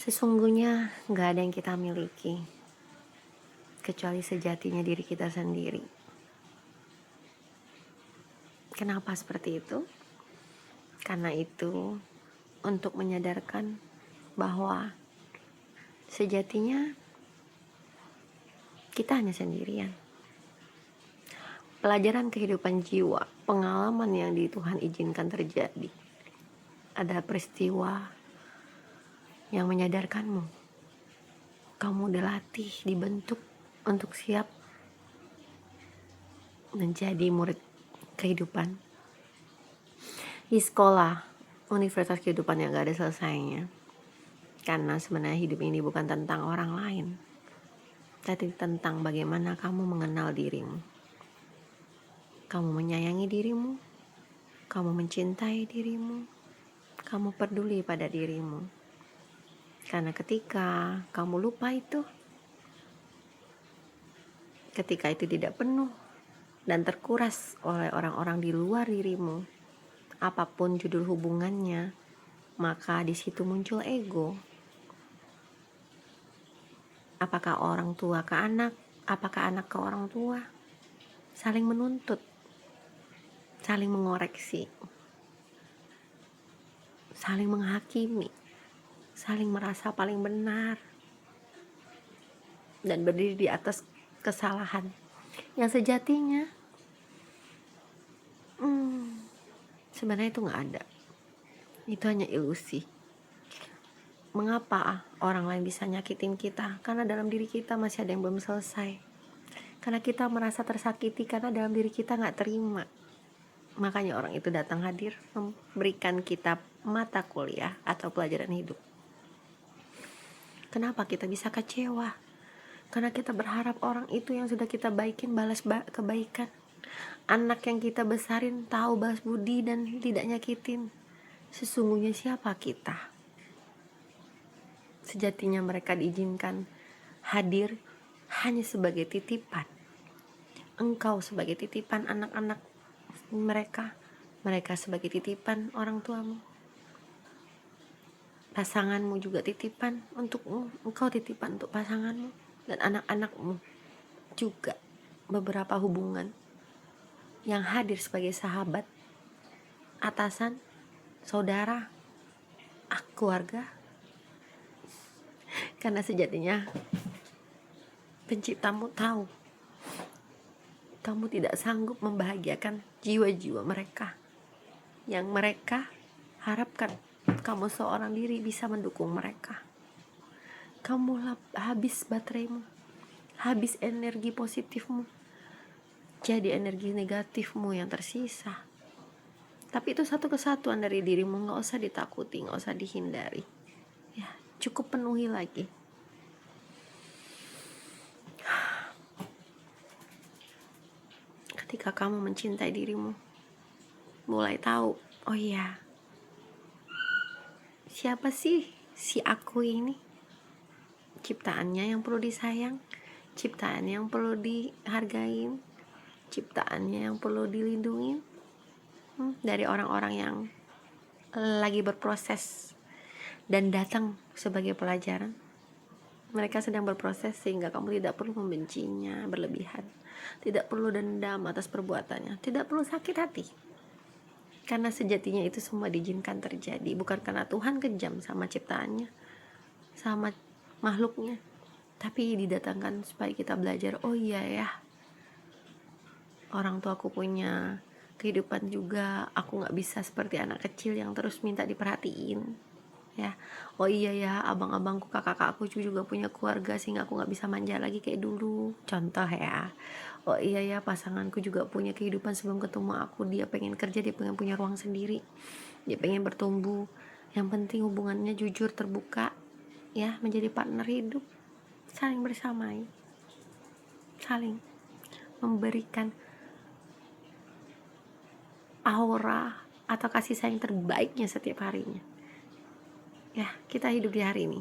Sesungguhnya gak ada yang kita miliki kecuali sejatinya diri kita sendiri. Kenapa seperti itu? Karena itu untuk menyadarkan bahwa sejatinya kita hanya sendirian. Pelajaran kehidupan jiwa, pengalaman yang di Tuhan izinkan terjadi. Ada peristiwa yang menyadarkanmu. Kamu dilatih, dibentuk untuk siap menjadi murid kehidupan. Di sekolah, universitas kehidupan yang gak ada selesainya. Karena sebenarnya hidup ini bukan tentang orang lain, tapi tentang bagaimana kamu mengenal dirimu. Kamu menyayangi dirimu, kamu mencintai dirimu, kamu peduli pada dirimu. Karena ketika kamu lupa itu, ketika itu tidak penuh dan terkuras oleh orang-orang di luar dirimu, apapun judul hubungannya, maka di situ muncul ego. Apakah orang tua ke anak, apakah anak ke orang tua, saling menuntut, saling mengoreksi, saling menghakimi, saling merasa paling benar, dan berdiri di atas kesalahan yang sejatinya sebenarnya itu gak ada. Itu hanya ilusi. Mengapa orang lain bisa nyakitin kita? Karena dalam diri kita masih ada yang belum selesai. Karena kita merasa tersakiti, karena dalam diri kita gak terima. Makanya orang itu datang hadir memberikan kita mata kuliah atau pelajaran hidup. Kenapa kita bisa kecewa? Karena kita berharap orang itu yang sudah kita baikin balas kebaikan. Anak yang kita besarin tahu balas budi dan tidak nyakitin. Sesungguhnya siapa kita? Sejatinya mereka diizinkan hadir hanya sebagai titipan. Engkau sebagai titipan anak-anak mereka, mereka sebagai titipan orang tuamu. Pasanganmu juga titipan untukmu, engkau titipan untuk pasanganmu, dan anak-anakmu juga. Beberapa hubungan yang hadir sebagai sahabat, atasan, saudara, keluarga. Karena sejatinya penciptamu tahu kamu tidak sanggup membahagiakan jiwa-jiwa mereka yang mereka harapkan kamu seorang diri bisa mendukung mereka. Kamu habis bateraimu, habis energi positifmu, jadi energi negatifmu yang tersisa. Tapi itu satu kesatuan dari dirimu, gak usah ditakuti, gak usah dihindari ya, cukup penuhi lagi. Ketika kamu mencintai dirimu, mulai tahu, oh iya, siapa sih si aku ini? Ciptaannya yang perlu disayang, ciptaannya yang perlu dihargain, ciptaannya yang perlu dilindungi dari orang-orang yang lagi berproses dan datang sebagai pelajaran. Mereka sedang berproses sehingga kamu tidak perlu membencinya berlebihan, tidak perlu dendam atas perbuatannya, tidak perlu sakit hati. Karena sejatinya itu semua diizinkan terjadi, bukan karena Tuhan kejam sama ciptaannya, sama makhluknya, tapi didatangkan supaya kita belajar, oh iya ya, orang tuaku punya kehidupan juga, aku gak bisa seperti anak kecil yang terus minta diperhatiin ya. Oh iya ya, abang-abangku, kakak-kakakku juga punya keluarga sehingga aku gak bisa manja lagi kayak dulu, contoh ya. Oh iya ya, pasanganku juga punya kehidupan sebelum ketemu aku, dia pengen kerja, dia pengen punya ruang sendiri, dia pengen bertumbuh. Yang penting hubungannya jujur, terbuka ya, menjadi partner hidup, saling bersamai, saling memberikan aura atau kasih sayang terbaiknya setiap harinya ya. Kita hidup di hari ini.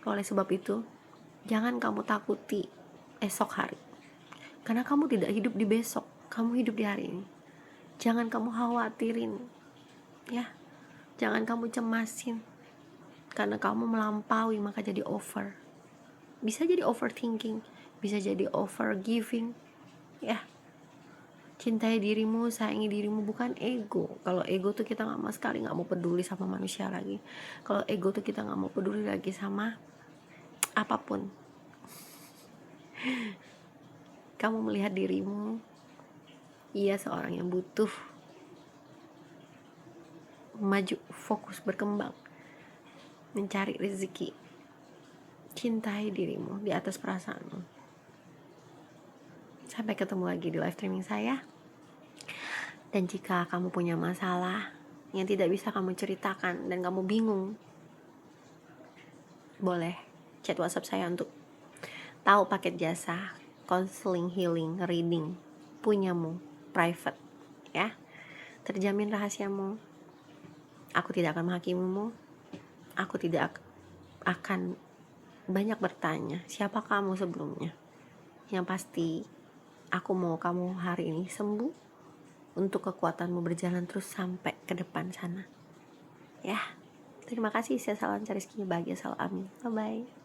Oleh sebab itu, jangan kamu takuti esok hari, karena kamu tidak hidup di besok, kamu hidup di hari ini. Jangan kamu khawatirin ya, jangan kamu cemasin, Karena kamu melampaui maka jadi over. Bisa jadi overthinking, bisa jadi overgiving. Ya, cintai dirimu, sayangi dirimu, bukan ego. Kalau ego tuh kita sama sekali gak mau peduli sama manusia lagi. Kalau ego tuh kita gak mau peduli lagi sama apapun. Kamu melihat dirimu, ia seorang yang butuh maju, fokus, berkembang, mencari rezeki. Cintai dirimu di atas perasaanmu. Sampai ketemu lagi di live streaming saya. Dan jika kamu punya masalah yang tidak bisa kamu ceritakan dan kamu bingung, boleh chat WhatsApp saya untuk tahu paket jasa counseling, healing, reading punyamu, private, ya. Terjamin rahasiamu. Aku tidak akan menghakimimu. Aku tidak akan banyak bertanya siapa kamu sebelumnya. Yang pasti aku mau kamu hari ini sembuh, untuk kekuatanmu berjalan terus sampai ke depan sana. Ya, terima kasih. Saya salam cari rezekinya bahagia selalu, amin. Bye bye.